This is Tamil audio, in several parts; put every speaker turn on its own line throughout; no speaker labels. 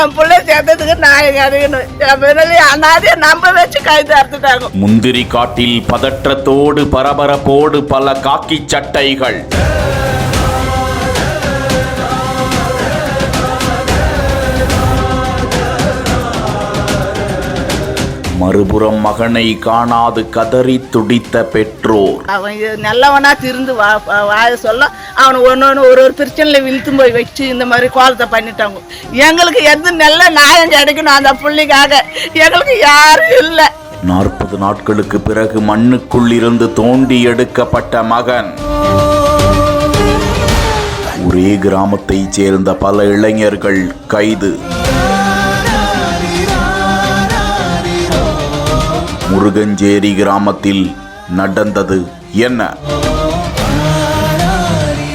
என் பிள்ளை சேர்த்ததுக்கு நான் அதையும் நம்ப வச்சு கைது அறுத்துட்டாங்க.
முந்திரி காட்டில் பதற்றத்தோடு பரபரப்போடு பல காக்கி சட்டைகள். மறுபுறம் மகனை காணாது கதறி துடித்த பெற்றோர்.
அவன் நல்லவனா திருந்து வாய சொல்ல அவனை ஒன்று ஒரு பிரச்சனையில் விழுத்து போய் வச்சு இந்த மாதிரி கோலத்தை பண்ணிட்டாங்க. எங்களுக்கு எது நல்ல நியாயம் கிடைக்கணும் அந்த பிள்ளைக்காக, எங்களுக்கு யாரும் இல்லை.
40 நாட்களுக்கு பிறகு மண்ணுக்குள் இருந்து தோண்டி எடுக்கப்பட்ட மகன். ஒரே கிராமத்தைச் சேர்ந்த பல இளைஞர்கள் கைது. முருகஞ்சேரி கிராமத்தில் நடந்தது என்ன?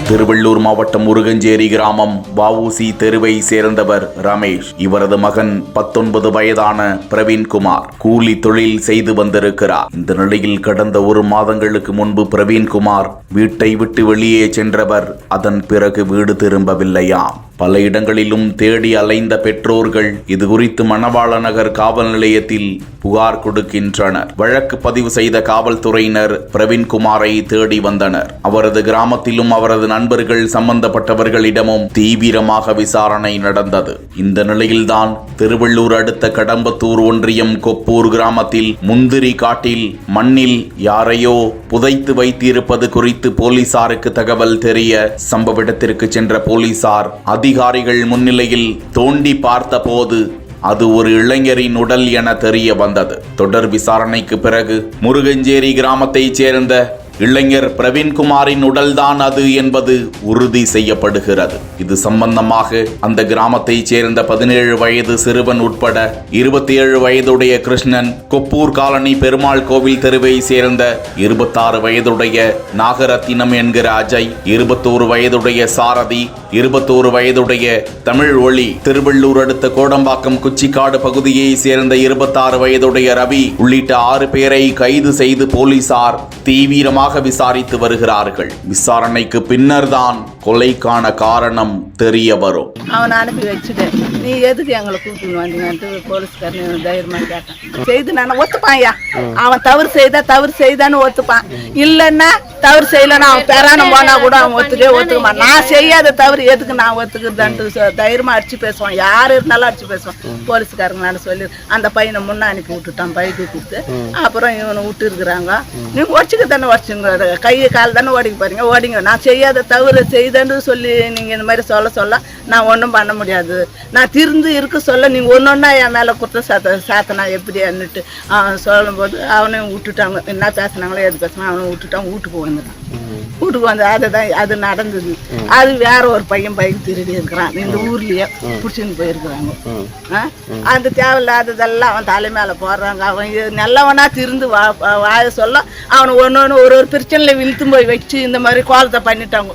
திருவள்ளூர் மாவட்டம் முருகஞ்சேரி கிராமம் வஉசி தெருவை சேர்ந்தவர் ரமேஷ். இவரது மகன் 19 வயதான பிரவீன்குமார் கூலி தொழில் செய்து வந்திருக்கிறார். இந்த நிலையில் கடந்த 1 மாதங்களுக்கு முன்பு பிரவீன்குமார் வீட்டை விட்டு வெளியே சென்றவர் அதன் பிறகு வீடு திரும்பவில்லையாம். பல இடங்களிலும் தேடி அலைந்த பெற்றோர்கள் இது குறித்து மணவாள நகர் காவல் நிலையத்தில் புகார் கொடுக்கின்றனர். வழக்கு பதிவு செய்த காவல்துறையினர் பிரவீன்குமாரை தேடி வந்தனர். அவரது கிராமத்திலும் அவரது நண்பர்கள் சம்பந்தப்பட்டவர்களிடமும் தீவிரமாக விசாரணை நடந்தது. இந்த நிலையில்தான் திருவள்ளூர் அடுத்த கடம்பத்தூர் ஒன்றியம் கொப்பூர் கிராமத்தில் முந்திரி காட்டில் மண்ணில் யாரையோ புதைத்து வைத்திருப்பது குறித்து போலீசாருக்கு தகவல் தெரிய சம்பவ இடத்திற்கு சென்ற போலீசார் அதிகாரிகள் முன்னிலையில் தோண்டி பார்த்த போது அது ஒரு இளைஞரின் உடல் என தெரிய வந்தது. தொடர் விசாரணைக்கு பிறகு முருகஞ்சேரி கிராமத்தைச் சேர்ந்த இளைஞர் பிரவீன்குமாரின் உடல்தான் அது என்பது உறுதி செய்யப்படுகிறது. இது சம்பந்தமாக அந்த கிராமத்தைச் சேர்ந்த 17 வயது சிறுவன் உட்பட 27 வயதுடைய கிருஷ்ணன், கொப்பூர் காலனி பெருமாள் கோவில் தெருவை சேர்ந்த 26 வயதுடைய நாகரத்தினம் என்கிற அஜய், 21 வயதுடைய சாரதி, 21 வயதுடைய தமிழ் ஒளி, திருவள்ளூர் அடுத்த கோடம்பாக்கம் குச்சிக்காடு பகுதியை சேர்ந்த 26 வயதுடைய ரவி உள்ளிட்ட 6 பேரை கைது செய்து போலீசார் தீவிரமாக விசாரித்து வருகிறார்கள். விசாரணைக்கு பின்னர் தான் கொலைக்கான காரணம் தெரிய வரும்.
அவனை அனுப்பி வச்சுட்டேன். நீ எதுக்கு எங்களை கூப்பிட்டு வந்தீங்கன்ட்டு போலீஸ்காரன் தைரியமா கேட்டான். செய்து நான் ஒத்துப்பான்யா. அவன் தவறு செய்தான்னு ஒத்துப்பான். இல்லைன்னா தவறு செய்யலன்னா அவன் பெறான போனா கூட அவன் ஒத்துக்கமான். நான் செய்யாத தவறு எதுக்கு நான் ஒத்துக்குறதுன்ட்டு தைரியமா அடிச்சு பேசுவான். யாரு இருந்தாலும் அடிச்சு பேசுவான். போலீஸ்காரங்களான சொல்லி அந்த பையனை முன்ன அனுப்பி விட்டுட்டான். பைக்கு கொடுத்து அப்புறம் இவனை விட்டு இருக்கிறாங்க. நீங்க உடச்சிக்க தானே உடச்சுங்க, கை கால் தானே ஓடிக்க போறீங்க, ஓடிங்க. நான் செய்யாத தவறு செய்தேன்னு சொல்லி நீங்க இந்த மாதிரி சொல்ல நான் ஒன்றும் பண்ண முடியாது. நான் திருந்து இருக்க சொல்ல நீங்க ஒன்னொன்னா என் மேல குற்றம் சாத்தனா எப்படி என்னட்டு சொல்லும் போது அவனையும் விட்டுட்டாங்க. என்ன பேசினாங்களோ எது பேசினா அவனை விட்டுட்டான். வீட்டுக்கு வந்துட்டான். வீட்டுக்கு வந்து அதுதான் அது நடந்தது. அது வேற ஒரு பையன் பைக் திருடி இருக்கிறான். இந்த ஊர்லயே பிடிச்சின்னு போயிருக்கிறாங்க. அந்த தேவையில்லாததெல்லாம் அவன் தலை மேல போடுறாங்க. அவன் நல்லவனா திருந்து வாய சொல்ல அவனை ஒன்று ஒரு பிரச்சனையில் விழுத்து போய் வச்சு இந்த மாதிரி கோலத்தை பண்ணிட்டாங்க.